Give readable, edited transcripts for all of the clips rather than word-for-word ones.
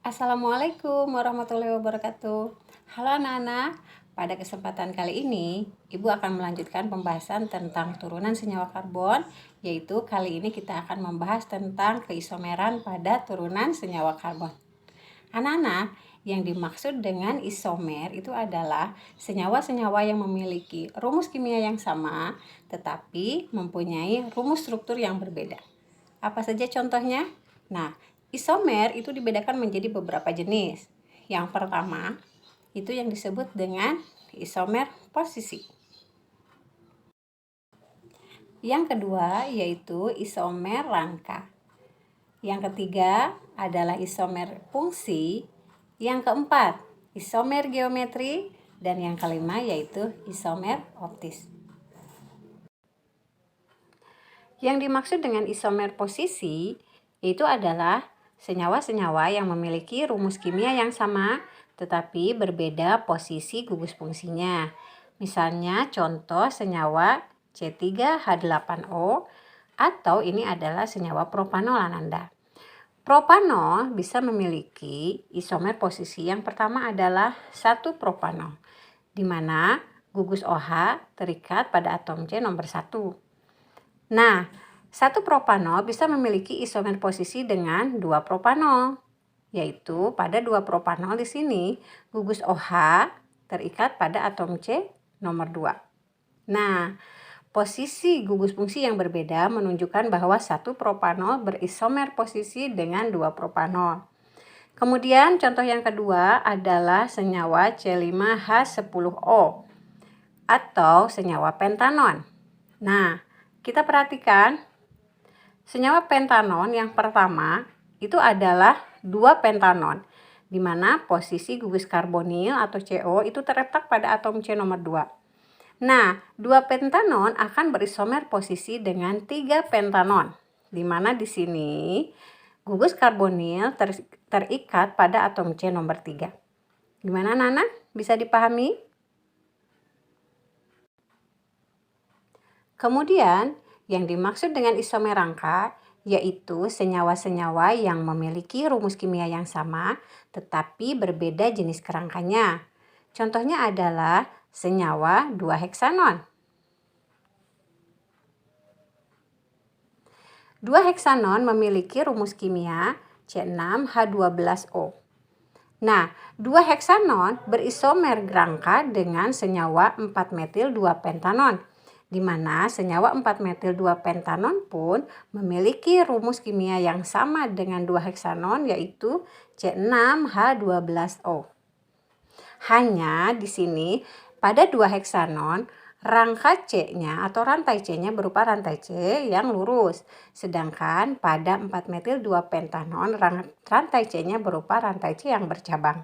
Assalamualaikum warahmatullahi wabarakatuh. Halo anak-anak, pada kesempatan kali ini Ibu akan melanjutkan pembahasan tentang turunan senyawa karbon, yaitu kali ini kita akan membahas tentang keisomeran pada turunan senyawa karbon. Anak-anak, yang dimaksud dengan isomer itu adalah senyawa-senyawa yang memiliki rumus kimia yang sama tetapi mempunyai rumus struktur yang berbeda. Apa saja contohnya? Nah, isomer itu dibedakan menjadi beberapa jenis. Yang pertama, itu yang disebut dengan isomer posisi. Yang kedua, yaitu isomer rangka. Yang ketiga adalah isomer fungsi. Yang keempat, isomer geometri. Dan yang kelima yaitu isomer optis. Yang dimaksud dengan isomer posisi itu adalah senyawa-senyawa yang memiliki rumus kimia yang sama tetapi berbeda posisi gugus fungsinya. Misalnya contoh senyawa C3H8O atau ini adalah senyawa propanol Ananda. Propanol bisa memiliki isomer posisi yang pertama adalah 1 propanol, di mana gugus OH terikat pada atom C nomor 1. Nah, 1 propanol bisa memiliki isomer posisi dengan 2 propanol, yaitu pada 2 propanol di sini gugus OH terikat pada atom C nomor 2. Nah, posisi gugus fungsi yang berbeda menunjukkan bahwa 1 propanol berisomer posisi dengan 2 propanol. Kemudian contoh yang kedua adalah senyawa C5H10O atau senyawa pentanon. Nah, kita perhatikan senyawa pentanon yang pertama itu adalah 2 pentanon, di mana posisi gugus karbonil atau CO itu terletak pada atom C nomor 2. Nah, 2 pentanon akan berisomer posisi dengan 3 pentanon, di mana di sini gugus karbonil terikat pada atom C nomor 3. Gimana Nana? Bisa dipahami? Kemudian, yang dimaksud dengan isomer rangka yaitu senyawa-senyawa yang memiliki rumus kimia yang sama tetapi berbeda jenis kerangkanya. Contohnya adalah senyawa 2-heksanon. 2-heksanon memiliki rumus kimia C6H12O. Nah, 2-heksanon berisomer rangka dengan senyawa 4-metil-2-pentanon, di mana senyawa 4-metil-2-pentanon pun memiliki rumus kimia yang sama dengan 2-heksanon yaitu C6H12O. Hanya di sini pada 2-heksanon rangka C-nya atau rantai C-nya berupa rantai C yang lurus. Sedangkan pada 4-metil-2-pentanon rantai C-nya berupa rantai C yang bercabang.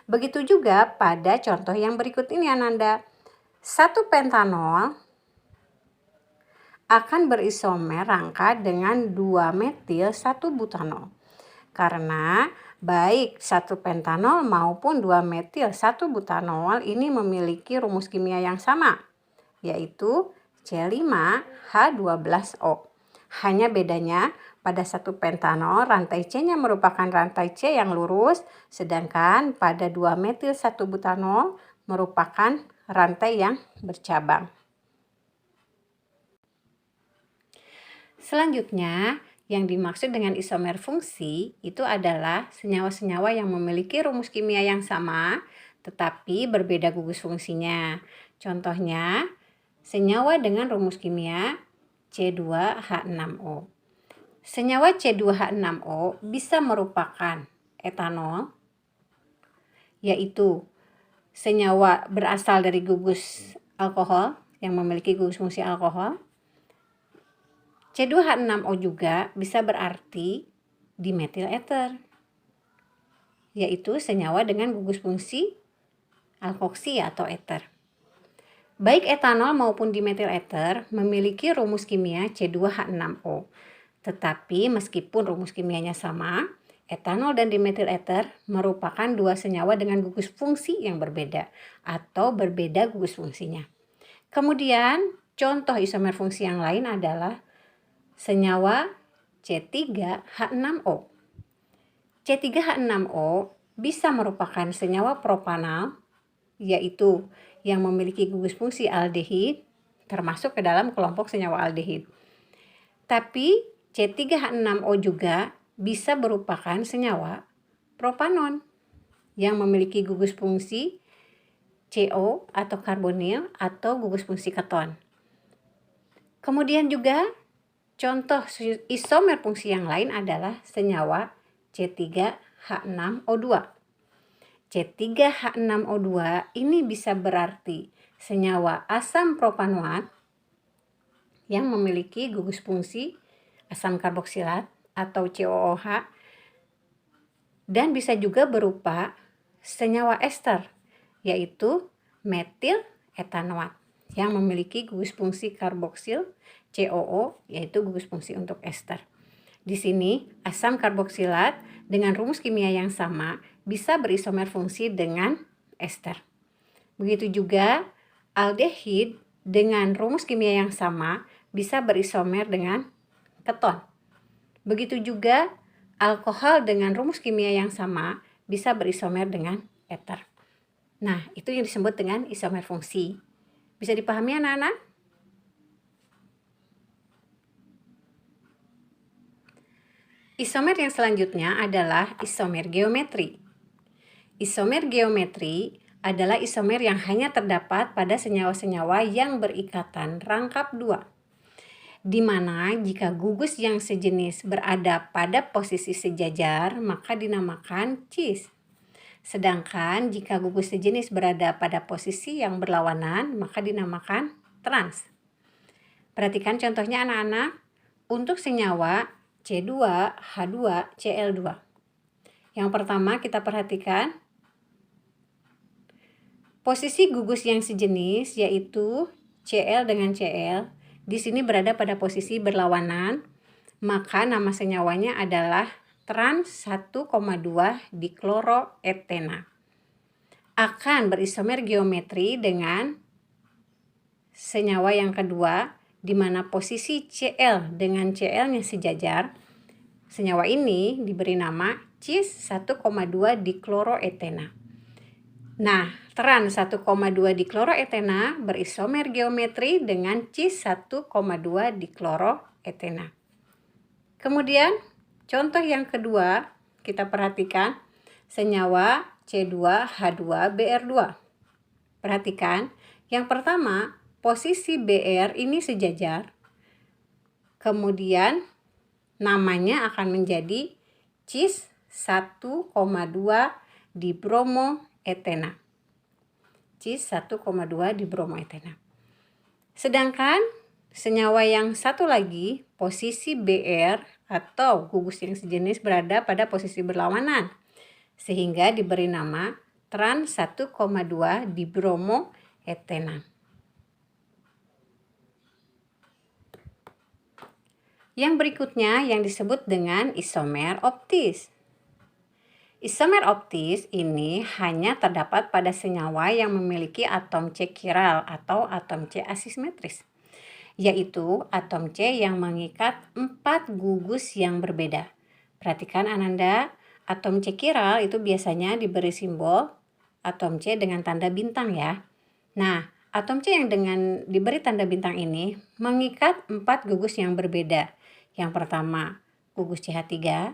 Begitu juga pada contoh yang berikut ini Ananda. 1 pentanol akan berisomer rangka dengan 2-metil-1-butanol. Karena baik 1 pentanol maupun 2-metil-1-butanol ini memiliki rumus kimia yang sama, yaitu C5H12O. Hanya bedanya pada 1 pentanol rantai C-nya merupakan rantai C yang lurus, sedangkan pada 2-metil-1-butanol merupakan rantai yang bercabang. Selanjutnya, yang dimaksud dengan isomer fungsi itu adalah senyawa-senyawa yang memiliki rumus kimia yang sama tetapi berbeda gugus fungsinya. Contohnya, senyawa dengan rumus kimia C2H6O. Senyawa C2H6O bisa merupakan etanol, yaitu senyawa berasal dari gugus alkohol yang memiliki gugus fungsi alkohol. C2H6O juga bisa berarti dimetil ether, yaitu senyawa dengan gugus fungsi alkoksi atau ether. Baik etanol maupun dimetil ether memiliki rumus kimia C2H6O. Tetapi meskipun rumus kimianya sama, etanol dan dimetil ether merupakan 2 senyawa dengan gugus fungsi yang berbeda atau berbeda gugus fungsinya. Kemudian contoh isomer fungsi yang lain adalah senyawa C3H6O. C3H6O bisa merupakan senyawa propanal, yaitu yang memiliki gugus fungsi aldehid, termasuk ke dalam kelompok senyawa aldehid. Tapi C3H6O juga bisa merupakan senyawa propanon yang memiliki gugus fungsi CO atau karbonil atau gugus fungsi keton. Kemudian juga contoh isomer fungsi yang lain adalah senyawa C3H6O2. C3H6O2 ini bisa berarti senyawa asam propanoat yang memiliki gugus fungsi asam karboksilat atau COOH, dan bisa juga berupa senyawa ester yaitu metil etanoat yang memiliki gugus fungsi karboksil COO yaitu gugus fungsi untuk ester. Di sini asam karboksilat dengan rumus kimia yang sama bisa berisomer fungsi dengan ester. Begitu juga aldehid dengan rumus kimia yang sama bisa berisomer dengan keton. Begitu juga alkohol dengan rumus kimia yang sama bisa berisomer dengan eter. Nah, itu yang disebut dengan isomer fungsi. Bisa dipahami anak-anak? Isomer yang selanjutnya adalah isomer geometri. Isomer geometri adalah isomer yang hanya terdapat pada senyawa-senyawa yang berikatan rangkap 2. Di mana jika gugus yang sejenis berada pada posisi sejajar, maka dinamakan cis. Sedangkan jika gugus sejenis berada pada posisi yang berlawanan, maka dinamakan trans. Perhatikan contohnya anak-anak. Untuk senyawa C2H2Cl2. Yang pertama kita perhatikan posisi gugus yang sejenis yaitu Cl dengan Cl di sini berada pada posisi berlawanan, maka nama senyawanya adalah trans 1,2 dikloroetena. Akan berisomer geometri dengan senyawa yang kedua di mana posisi Cl dengan Cl-nya sejajar. Senyawa ini diberi nama cis 1,2 dikloroetena. Nah, trans 1,2 dikloroetena berisomer geometri dengan cis 1,2 dikloroetena. Kemudian, contoh yang kedua kita perhatikan senyawa C2H2Br2. Perhatikan, yang pertama posisi Br ini sejajar. Kemudian namanya akan menjadi cis 1,2 dibromoetena. Cis 1,2 dibromoetena. Sedangkan senyawa yang satu lagi, posisi Br atau gugus yang sejenis berada pada posisi berlawanan, sehingga diberi nama trans 1,2 dibromoetena. Yang berikutnya yang disebut dengan isomer optis. Isomer optis ini hanya terdapat pada senyawa yang memiliki atom C chiral atau atom C asimetris, yaitu atom C yang mengikat 4 gugus yang berbeda. Perhatikan Ananda, atom C chiral itu biasanya diberi simbol atom C dengan tanda bintang ya. Nah, atom C yang dengan diberi tanda bintang ini mengikat 4 gugus yang berbeda. Yang pertama gugus CH3,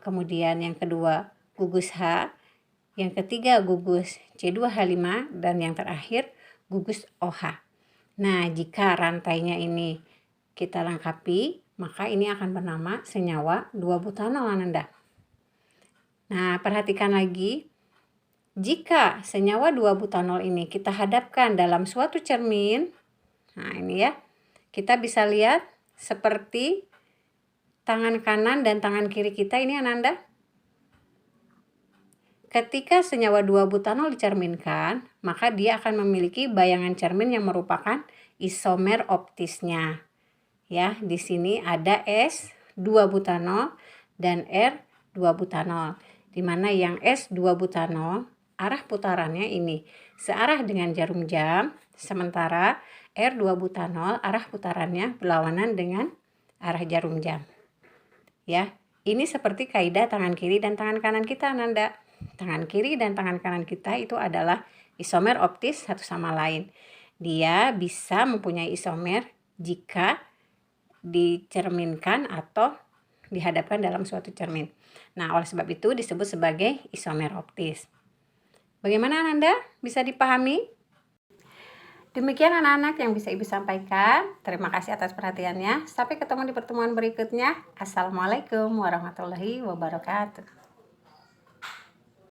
kemudian yang kedua gugus H, yang ketiga gugus C2H5, dan yang terakhir gugus OH. Nah, jika rantainya ini kita lengkapi, maka ini akan bernama senyawa 2-butanol Ananda. Nah, perhatikan lagi, jika senyawa 2-butanol ini kita hadapkan dalam suatu cermin, nah ini ya, kita bisa lihat seperti tangan kanan dan tangan kiri kita ini Ananda. Ketika senyawa 2-butanol dicerminkan, maka dia akan memiliki bayangan cermin yang merupakan isomer optisnya. Ya, di sini ada S2-butanol dan R2-butanol. Di mana yang S2-butanol arah putarannya ini searah dengan jarum jam, sementara R2-butanol arah putarannya berlawanan dengan arah jarum jam. Ya, Ini seperti kaidah tangan kiri dan tangan kanan kita, Nanda. Tangan kiri dan tangan kanan kita itu adalah isomer optis satu sama lain. Dia bisa mempunyai isomer jika dicerminkan atau dihadapkan dalam suatu cermin. Nah, oleh sebab itu disebut sebagai isomer optis. Bagaimana, Nanda? Bisa dipahami? Demikian anak-anak yang bisa Ibu sampaikan. Terima kasih atas perhatiannya. Sampai ketemu di pertemuan berikutnya. Assalamualaikum warahmatullahi wabarakatuh.